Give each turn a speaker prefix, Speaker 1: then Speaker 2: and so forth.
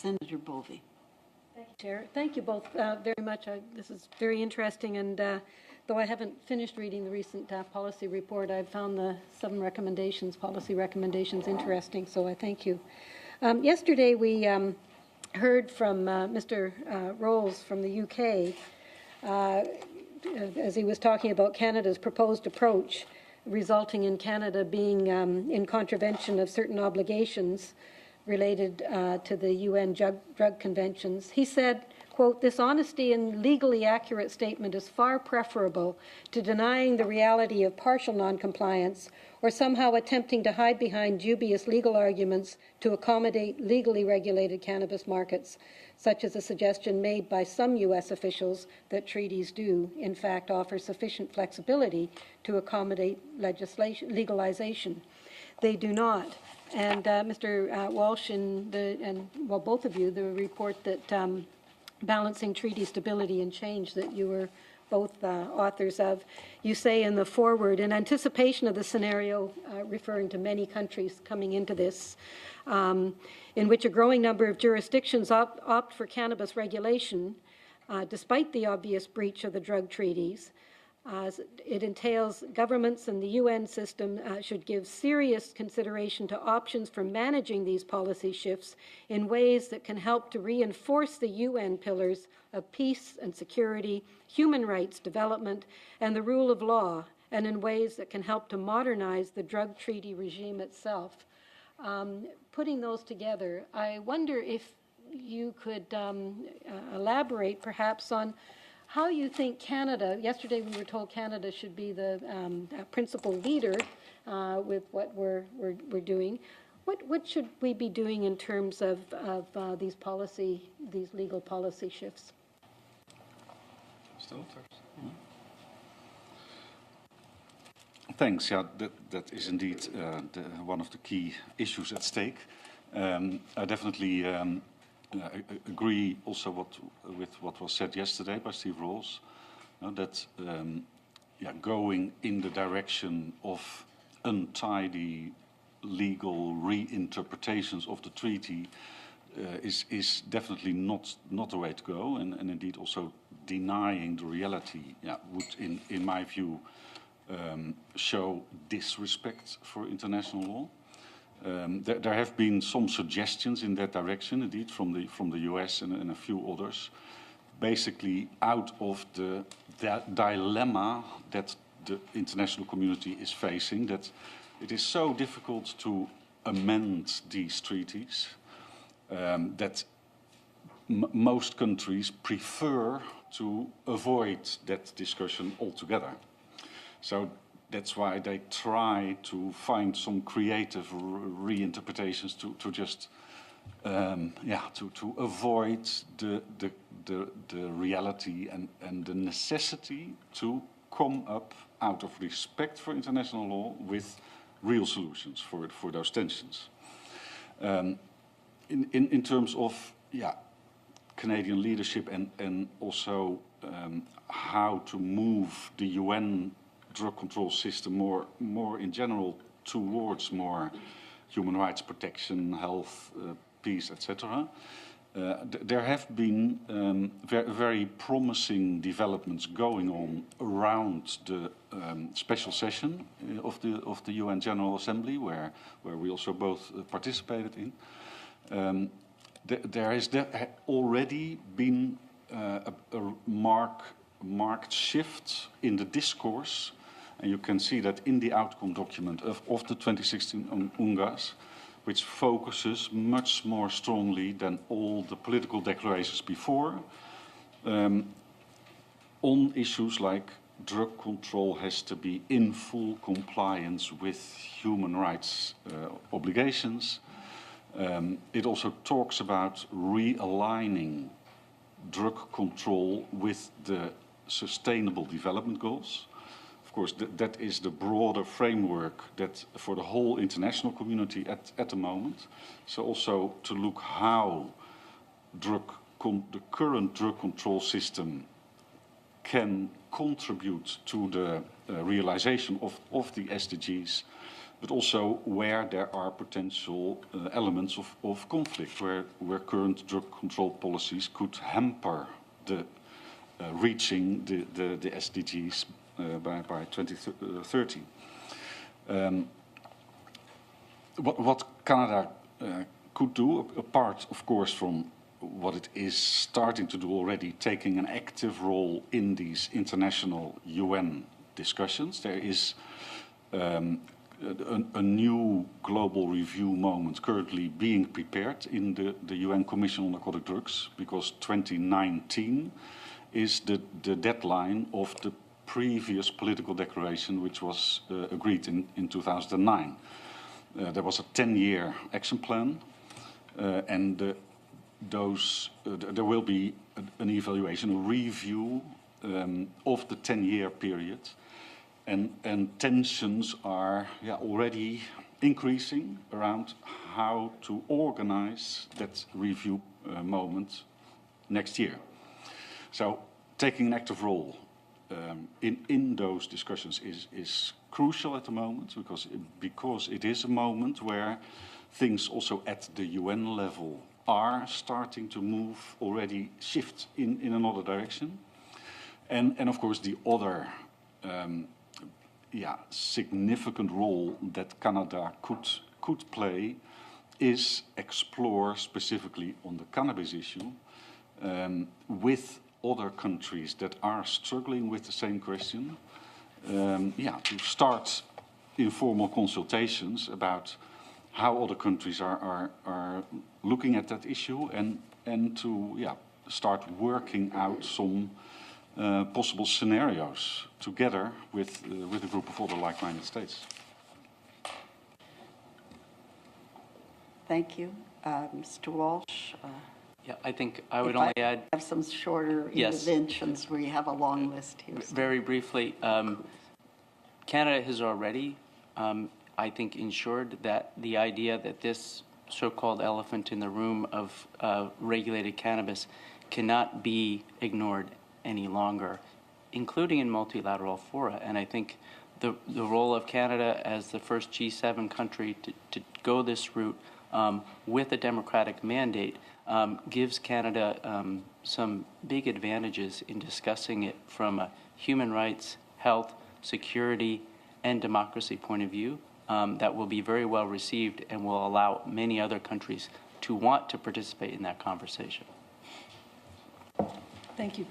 Speaker 1: Senator Bovey.
Speaker 2: Thank you, Chair. Thank you both very much. This is very interesting, and though I haven't finished reading the recent policy report, I've found the 7 policy recommendations, interesting, so I thank you. Yesterday we heard from Mr. Rolls from the UK as he was talking about Canada's proposed approach, resulting in Canada being in contravention of certain obligations related to the UN drug conventions. He said, quote, "This honesty and legally accurate statement is far preferable to denying the reality of partial noncompliance or somehow attempting to hide behind dubious legal arguments to accommodate legally regulated cannabis markets, such as a suggestion made by some U.S. officials that treaties do, in fact, offer sufficient flexibility to accommodate legalization. They do not." And Mr. Walsh and both of you, the report that Balancing Treaty Stability and Change that you were both authors of, you say in the foreword, in anticipation of the scenario, referring to many countries coming into this, in which a growing number of jurisdictions opt for cannabis regulation, despite the obvious breach of the drug treaties, it entails governments and the UN system should give serious consideration to options for managing these policy shifts in ways that can help to reinforce the UN pillars of peace and security, human rights development, and the rule of law, and in ways that can help to modernize the drug treaty regime itself. Putting those together, I wonder if you could elaborate perhaps on how you think Canada, yesterday we were told Canada should be the principal leader with what we're doing. What should we be doing in terms of these legal policy shifts?
Speaker 3: Still first. Thanks. Yeah, that is indeed one of the key issues at stake. I definitely agree also with what was said yesterday by Steve Rolls, that going in the direction of untidy legal reinterpretations of the treaty is definitely not the way to go, and indeed also denying the reality would, in my view, show disrespect for international law. There have been some suggestions in that direction, indeed, from the US and a few others, basically out of the dilemma that the international community is facing, that it is so difficult to amend these treaties that most countries prefer to avoid that discussion altogether. So that's why they try to find some creative reinterpretations to just to avoid the reality and the necessity to come up out of respect for international law with real solutions for those tensions. In terms of Canadian leadership and also how to move the UN drug control system more in general towards more human rights protection, health, peace, etc. There have been very promising developments going on around the special session of the UN General Assembly, where we also both participated in. There has already been a marked shift in the discourse. And you can see that in the outcome document of the 2016 UNGAS, which focuses much more strongly than all the political declarations before on issues like drug control has to be in full compliance with human rights obligations. It also talks about realigning drug control with the Sustainable Development Goals. Of course, that is the broader framework that for the whole international community at the moment. So also to look how the current drug control system can contribute to the realization of the SDGs but also where there are potential elements of conflict, where current drug control policies could hamper the reaching the SDGs by 2030. What Canada could do, apart, of course, from what it is starting to do already, taking an active role in these international UN discussions, there is a new global review moment currently being prepared in the UN Commission on Narcotic Drugs, because 2019 is the deadline of the previous political declaration, which was agreed in 2009. There was a 10-year action plan, and there will be an evaluation, a review of the 10-year period, and tensions are already increasing around how to organize that review moment next year. So taking an active role in those discussions is crucial at the moment, because it is a moment where things also at the UN level are starting to move, already shift in another direction. And of course the other significant role that Canada could play is explore specifically on the cannabis issue with other countries that are struggling with the same question, to start informal consultations about how other countries are looking at that issue, and to start working out some possible scenarios together with a group of other like-minded states.
Speaker 1: Thank you. Mr. Walsh?
Speaker 4: Yeah, I think I would only add...
Speaker 1: have some shorter interventions where you have a long list here. So.
Speaker 4: Very briefly, Canada has already, I think, ensured that the idea that this so-called elephant in the room of regulated cannabis cannot be ignored any longer, including in multilateral fora. And I think the role of Canada as the first G7 country to go this route with a democratic mandate gives Canada some big advantages in discussing it from a human rights, health, security, and democracy point of view that will be very well received and will allow many other countries to want to participate in that conversation.
Speaker 2: Thank you.